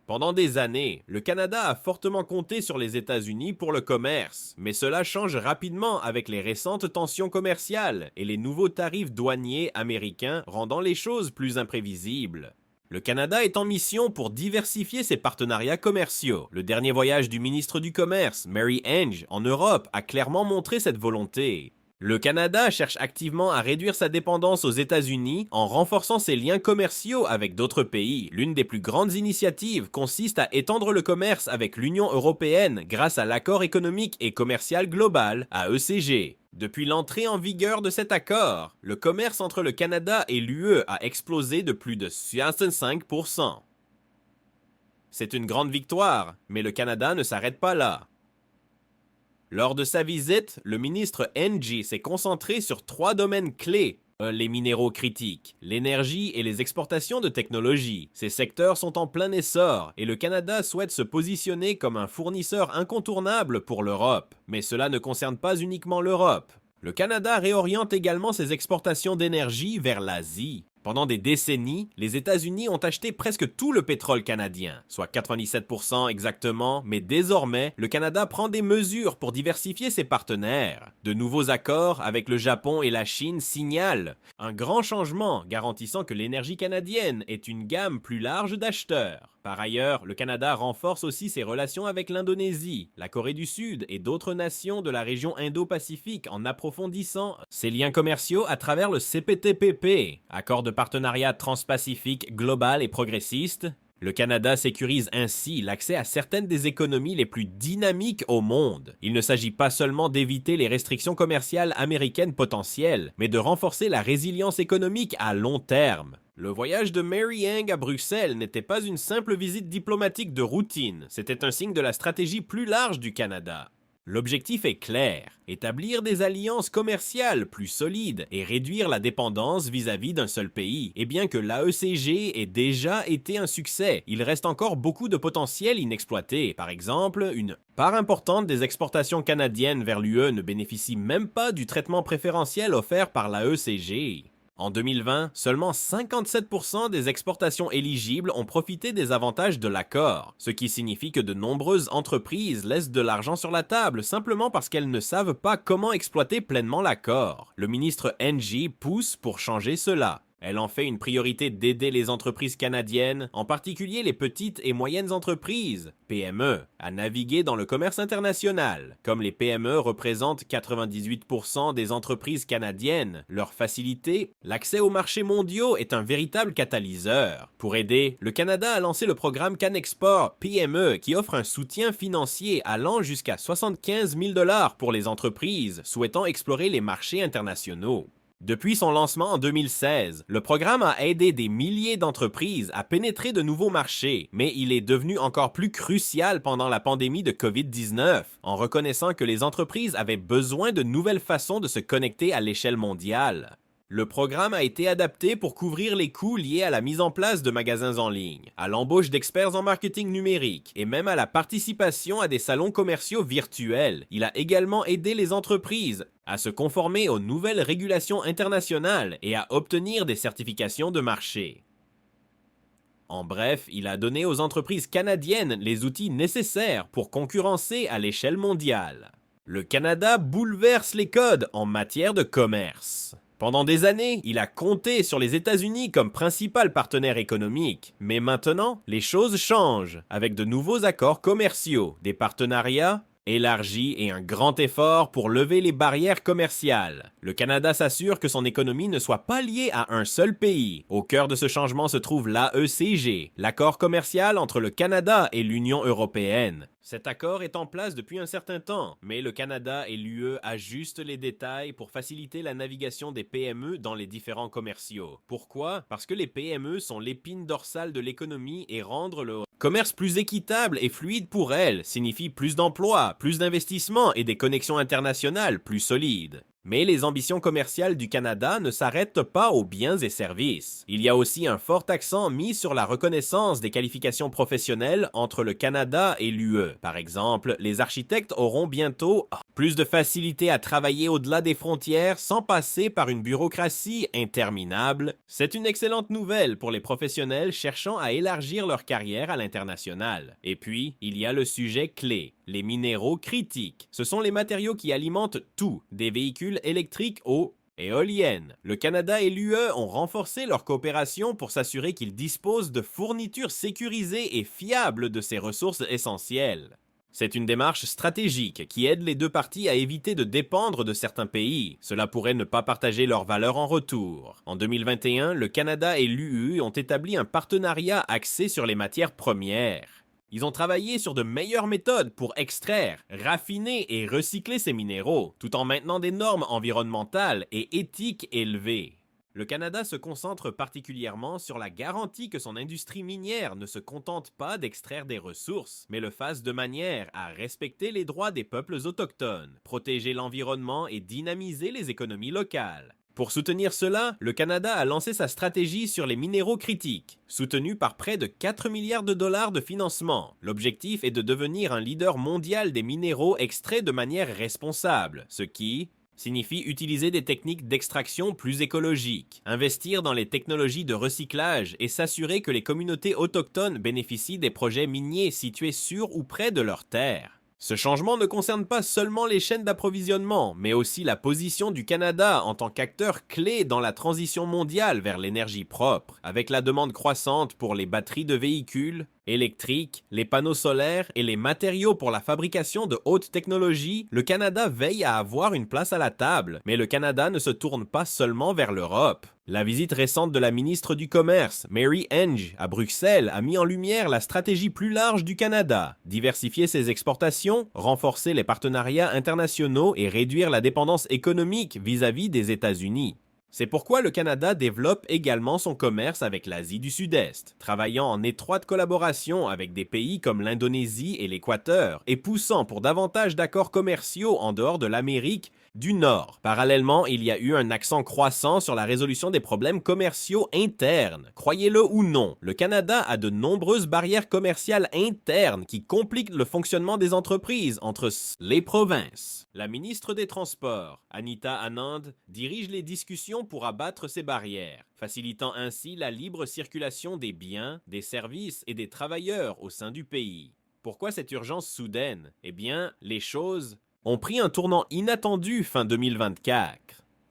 Pendant des années, le Canada a fortement compté sur les États-Unis pour le commerce, mais cela change rapidement avec les récentes tensions commerciales et les nouveaux tarifs douaniers américains rendant les choses plus imprévisibles. Le Canada est en mission pour diversifier ses partenariats commerciaux. Le dernier voyage du ministre du Commerce, Mary Ange, en Europe a clairement montré cette volonté. Le Canada cherche activement à réduire sa dépendance aux États-Unis en renforçant ses liens commerciaux avec d'autres pays. L'une des plus grandes initiatives consiste à étendre le commerce avec l'Union européenne grâce à l'accord économique et commercial global, AECG. Depuis l'entrée en vigueur de cet accord, le commerce entre le Canada et l'UE a explosé de plus de 65%. C'est une grande victoire, mais le Canada ne s'arrête pas là. Lors de sa visite, le ministre Ng s'est concentré sur 3 domaines clés. Les minéraux critiques, l'énergie et les exportations de technologies. Ces secteurs sont en plein essor et le Canada souhaite se positionner comme un fournisseur incontournable pour l'Europe. Mais cela ne concerne pas uniquement l'Europe. Le Canada réoriente également ses exportations d'énergie vers l'Asie. Pendant des décennies, les États-Unis ont acheté presque tout le pétrole canadien, soit 97% exactement, mais désormais, le Canada prend des mesures pour diversifier ses partenaires. De nouveaux accords avec le Japon et la Chine signalent un grand changement garantissant que l'énergie canadienne est une gamme plus large d'acheteurs. Par ailleurs, le Canada renforce aussi ses relations avec l'Indonésie, la Corée du Sud et d'autres nations de la région Indo-Pacifique en approfondissant ses liens commerciaux à travers le CPTPP, accord de partenariat transpacifique global et progressiste. Le Canada sécurise ainsi l'accès à certaines des économies les plus dynamiques au monde. Il ne s'agit pas seulement d'éviter les restrictions commerciales américaines potentielles, mais de renforcer la résilience économique à long terme. Le voyage de Mary Ang à Bruxelles n'était pas une simple visite diplomatique de routine, c'était un signe de la stratégie plus large du Canada. L'objectif est clair, établir des alliances commerciales plus solides et réduire la dépendance vis-à-vis d'un seul pays. Et bien que l'AECG ait déjà été un succès, il reste encore beaucoup de potentiel inexploité. Par exemple, une part importante des exportations canadiennes vers l'UE ne bénéficie même pas du traitement préférentiel offert par l'AECG. En 2020, seulement 57% des exportations éligibles ont profité des avantages de l'accord, ce qui signifie que de nombreuses entreprises laissent de l'argent sur la table simplement parce qu'elles ne savent pas comment exploiter pleinement l'accord. Le ministre Ng pousse pour changer cela. Elle en fait une priorité d'aider les entreprises canadiennes, en particulier les petites et moyennes entreprises, PME, à naviguer dans le commerce international. Comme les PME représentent 98% des entreprises canadiennes, leur faciliter l'accès aux marchés mondiaux est un véritable catalyseur. Pour aider, le Canada a lancé le programme CanExport PME qui offre un soutien financier allant jusqu'à 75 000 $ pour les entreprises souhaitant explorer les marchés internationaux. Depuis son lancement en 2016, le programme a aidé des milliers d'entreprises à pénétrer de nouveaux marchés, mais il est devenu encore plus crucial pendant la pandémie de COVID-19, en reconnaissant que les entreprises avaient besoin de nouvelles façons de se connecter à l'échelle mondiale. Le programme a été adapté pour couvrir les coûts liés à la mise en place de magasins en ligne, à l'embauche d'experts en marketing numérique et même à la participation à des salons commerciaux virtuels. Il a également aidé les entreprises à se conformer aux nouvelles régulations internationales et à obtenir des certifications de marché. En bref, il a donné aux entreprises canadiennes les outils nécessaires pour concurrencer à l'échelle mondiale. Le Canada bouleverse les codes en matière de commerce. Pendant des années, il a compté sur les États-Unis comme principal partenaire économique. Mais maintenant, les choses changent, avec de nouveaux accords commerciaux, des partenariats élargis et un grand effort pour lever les barrières commerciales. Le Canada s'assure que son économie ne soit pas liée à un seul pays. Au cœur de ce changement se trouve l'AECG, l'accord commercial entre le Canada et l'Union européenne. Cet accord est en place depuis un certain temps, mais le Canada et l'UE ajustent les détails pour faciliter la navigation des PME dans les différents commerciaux. Pourquoi? Parce que les PME sont l'épine dorsale de l'économie et rendre le commerce plus équitable et fluide pour elles signifie plus d'emplois, plus d'investissements et des connexions internationales plus solides. Mais les ambitions commerciales du Canada ne s'arrêtent pas aux biens et services. Il y a aussi un fort accent mis sur la reconnaissance des qualifications professionnelles entre le Canada et l'UE. Par exemple, les architectes auront bientôt Plus de facilité à travailler au-delà des frontières sans passer par une bureaucratie interminable, c'est une excellente nouvelle pour les professionnels cherchant à élargir leur carrière à l'international. Et puis, il y a le sujet clé, les minéraux critiques. Ce sont les matériaux qui alimentent tout, des véhicules électriques aux éoliennes. Le Canada et l'UE ont renforcé leur coopération pour s'assurer qu'ils disposent de fournitures sécurisées et fiables de ces ressources essentielles. C'est une démarche stratégique qui aide les deux parties à éviter de dépendre de certains pays. Cela pourrait ne pas partager leurs valeurs en retour. En 2021, le Canada et l'UE ont établi un partenariat axé sur les matières premières. Ils ont travaillé sur de meilleures méthodes pour extraire, raffiner et recycler ces minéraux, tout en maintenant des normes environnementales et éthiques élevées. Le Canada se concentre particulièrement sur la garantie que son industrie minière ne se contente pas d'extraire des ressources, mais le fasse de manière à respecter les droits des peuples autochtones, protéger l'environnement et dynamiser les économies locales. Pour soutenir cela, le Canada a lancé sa stratégie sur les minéraux critiques, soutenue par près de 4 milliards de dollars de financement. L'objectif est de devenir un leader mondial des minéraux extraits de manière responsable, ce qui signifie utiliser des techniques d'extraction plus écologiques, investir dans les technologies de recyclage et s'assurer que les communautés autochtones bénéficient des projets miniers situés sur ou près de leurs terres. Ce changement ne concerne pas seulement les chaînes d'approvisionnement, mais aussi la position du Canada en tant qu'acteur clé dans la transition mondiale vers l'énergie propre, avec la demande croissante pour les batteries de véhicules électriques, les panneaux solaires et les matériaux pour la fabrication de haute technologie. Le Canada veille à avoir une place à la table, mais le Canada ne se tourne pas seulement vers l'Europe. La visite récente de la ministre du Commerce, Mary Henge, à Bruxelles, a mis en lumière la stratégie plus large du Canada: diversifier ses exportations, renforcer les partenariats internationaux et réduire la dépendance économique vis-à-vis des États-Unis. C'est pourquoi le Canada développe également son commerce avec l'Asie du Sud-Est, travaillant en étroite collaboration avec des pays comme l'Indonésie et l'Équateur, et poussant pour davantage d'accords commerciaux en dehors de l'Amérique du Nord. Parallèlement, il y a eu un accent croissant sur la résolution des problèmes commerciaux internes. Croyez-le ou non, le Canada a de nombreuses barrières commerciales internes qui compliquent le fonctionnement des entreprises entre les provinces. La ministre des Transports, Anita Anand, dirige les discussions pour abattre ces barrières, facilitant ainsi la libre circulation des biens, des services et des travailleurs au sein du pays. Pourquoi cette urgence soudaine? Eh bien, les choses ont pris un tournant inattendu fin 2024.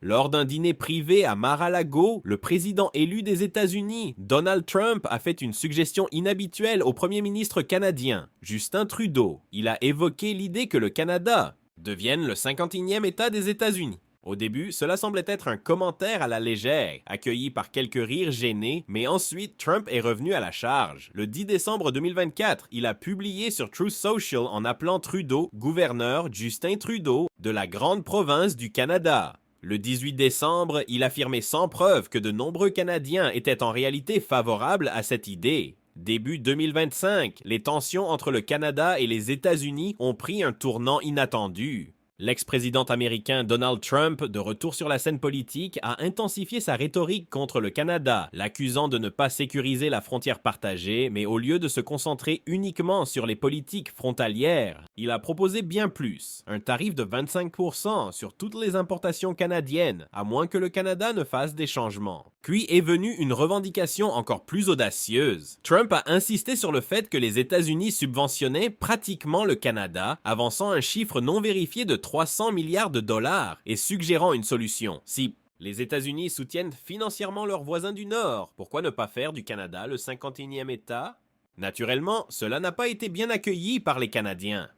Lors d'un dîner privé à Mar-a-Lago, le président élu des États-Unis, Donald Trump, a fait une suggestion inhabituelle au premier ministre canadien, Justin Trudeau. Il a évoqué l'idée que le Canada devienne le 51e État des États-Unis. Au début, cela semblait être un commentaire à la légère, accueilli par quelques rires gênés, mais ensuite Trump est revenu à la charge. Le 10 décembre 2024, il a publié sur Truth Social en appelant Trudeau gouverneur Justin Trudeau de la grande province du Canada. Le 18 décembre, il affirmait sans preuve que de nombreux Canadiens étaient en réalité favorables à cette idée. Début 2025, les tensions entre le Canada et les États-Unis ont pris un tournant inattendu. L'ex-président américain Donald Trump, de retour sur la scène politique, a intensifié sa rhétorique contre le Canada, l'accusant de ne pas sécuriser la frontière partagée, mais au lieu de se concentrer uniquement sur les politiques frontalières, il a proposé bien plus, un tarif de 25% sur toutes les importations canadiennes, à moins que le Canada ne fasse des changements. Puis est venue une revendication encore plus audacieuse. Trump a insisté sur le fait que les États-Unis subventionnaient pratiquement le Canada, avançant un chiffre non vérifié de 300 milliards de dollars et suggérant une solution. Si les États-Unis soutiennent financièrement leurs voisins du Nord, pourquoi ne pas faire du Canada le 51e État? Naturellement, cela n'a pas été bien accueilli par les Canadiens.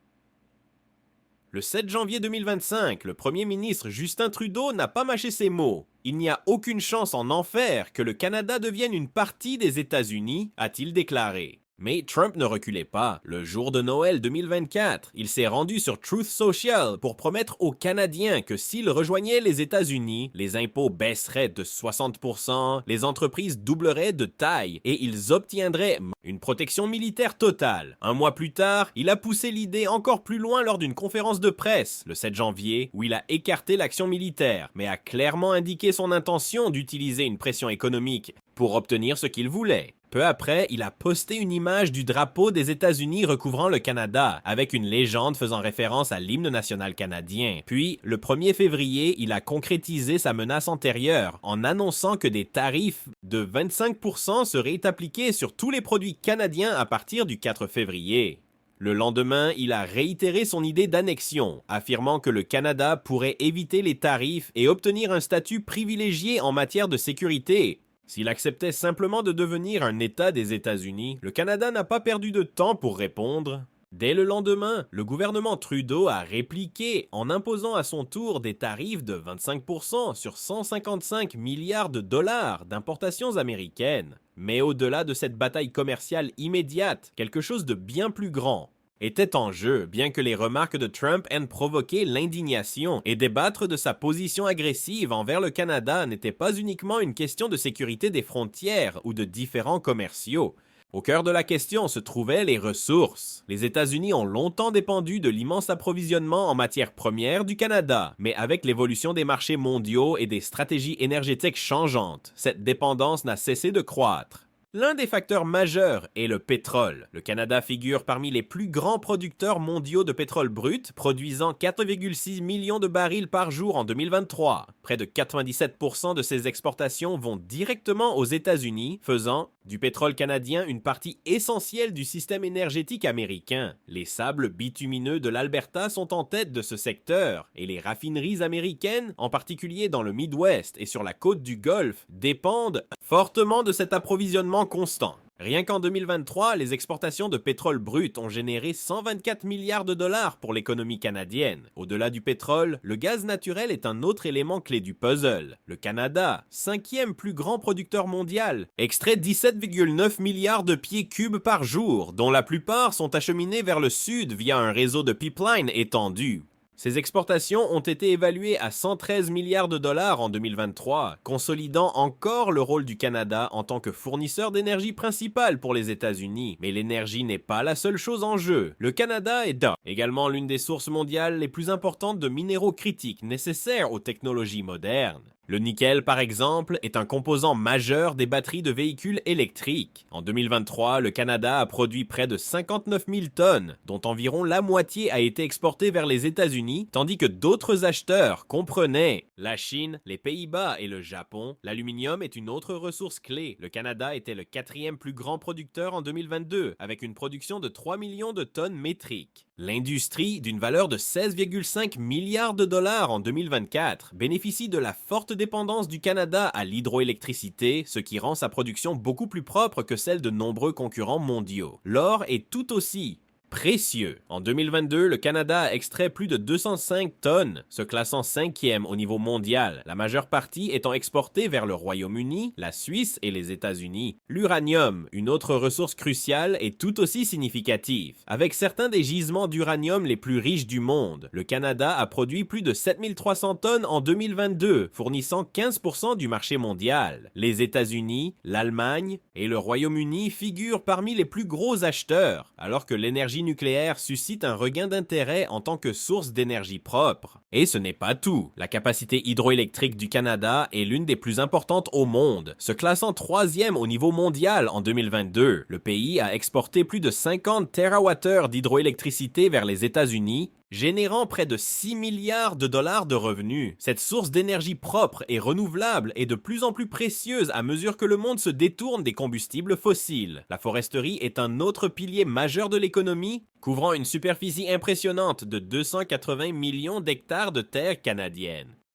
Le 7 janvier 2025, le premier ministre Justin Trudeau n'a pas mâché ses mots. Il n'y a aucune chance en enfer que le Canada devienne une partie des États-Unis, a-t-il déclaré. Mais Trump ne reculait pas. Le jour de Noël 2024, il s'est rendu sur Truth Social pour promettre aux Canadiens que s'ils rejoignaient les États-Unis, les impôts baisseraient de 60%, les entreprises doubleraient de taille et ils obtiendraient une protection militaire totale. Un mois plus tard, il a poussé l'idée encore plus loin lors d'une conférence de presse, le 7 janvier, où il a écarté l'action militaire, mais a clairement indiqué son intention d'utiliser une pression économique pour obtenir ce qu'il voulait. Peu après, il a posté une image du drapeau des États-Unis recouvrant le Canada, avec une légende faisant référence à l'hymne national canadien. Puis, le 1er février, il a concrétisé sa menace antérieure en annonçant que des tarifs de 25% seraient appliqués sur tous les produits canadiens à partir du 4 février. Le lendemain, il a réitéré son idée d'annexion, affirmant que le Canada pourrait éviter les tarifs et obtenir un statut privilégié en matière de sécurité. S'il acceptait simplement de devenir un État des États-Unis, le Canada n'a pas perdu de temps pour répondre. Dès le lendemain, le gouvernement Trudeau a répliqué en imposant à son tour des tarifs de 25% sur 155 milliards de dollars d'importations américaines. Mais au-delà de cette bataille commerciale immédiate, quelque chose de bien plus grand était en jeu, bien que les remarques de Trump aient provoqué l'indignation, et débattre de sa position agressive envers le Canada n'était pas uniquement une question de sécurité des frontières ou de différends commerciaux. Au cœur de la question se trouvaient les ressources. Les États-Unis ont longtemps dépendu de l'immense approvisionnement en matières premières du Canada, mais avec l'évolution des marchés mondiaux et des stratégies énergétiques changeantes, cette dépendance n'a cessé de croître. L'un des facteurs majeurs est le pétrole. Le Canada figure parmi les plus grands producteurs mondiaux de pétrole brut, produisant 4,6 millions de barils par jour en 2023. Près de 97% de ses exportations vont directement aux États-Unis, faisant du pétrole canadien une partie essentielle du système énergétique américain. Les sables bitumineux de l'Alberta sont en tête de ce secteur, et les raffineries américaines, en particulier dans le Midwest et sur la côte du Golfe, dépendent fortement de cet approvisionnement constant. Rien qu'en 2023, les exportations de pétrole brut ont généré 124 milliards de dollars pour l'économie canadienne. Au-delà du pétrole, le gaz naturel est un autre élément clé du puzzle. Le Canada, 5e plus grand producteur mondial, extrait 17,9 milliards de pieds cubes par jour, dont la plupart sont acheminés vers le sud via un réseau de pipelines étendu. Ces exportations ont été évaluées à 113 milliards de dollars en 2023, consolidant encore le rôle du Canada en tant que fournisseur d'énergie principal pour les États-Unis. Mais l'énergie n'est pas la seule chose en jeu. Le Canada est également l'une des sources mondiales les plus importantes de minéraux critiques nécessaires aux technologies modernes. Le nickel, par exemple, est un composant majeur des batteries de véhicules électriques. En 2023, le Canada a produit près de 59 000 tonnes, dont environ la moitié a été exportée vers les États-Unis, tandis que d'autres acheteurs comprenaient la Chine, les Pays-Bas et le Japon. L'aluminium est une autre ressource clé. Le Canada était le 4e plus grand producteur en 2022, avec une production de 3 millions de tonnes métriques. L'industrie, d'une valeur de 16,5 milliards de dollars en 2024, bénéficie de la forte dépendance du Canada à l'hydroélectricité, ce qui rend sa production beaucoup plus propre que celle de nombreux concurrents mondiaux. L'or est tout aussi précieux. En 2022, le Canada a extrait plus de 205 tonnes, se classant 5e au niveau mondial, la majeure partie étant exportée vers le Royaume-Uni, la Suisse et les États-Unis. L'uranium, une autre ressource cruciale, est tout aussi significative. Avec certains des gisements d'uranium les plus riches du monde, le Canada a produit plus de 7300 tonnes en 2022, fournissant 15% du marché mondial. Les États-Unis, l'Allemagne et le Royaume-Uni figurent parmi les plus gros acheteurs, alors que l'énergie nucléaire suscite un regain d'intérêt en tant que source d'énergie propre. Et ce n'est pas tout. La capacité hydroélectrique du Canada est l'une des plus importantes au monde, se classant 3e au niveau mondial en 2022. Le pays a exporté plus de 50 TWh d'hydroélectricité vers les États-Unis, générant près de 6 milliards de dollars de revenus. Cette source d'énergie propre et renouvelable est de plus en plus précieuse à mesure que le monde se détourne des combustibles fossiles. La foresterie est un autre pilier majeur de l'économie, couvrant une superficie impressionnante de 280 millions d'hectares de terres canadiennes.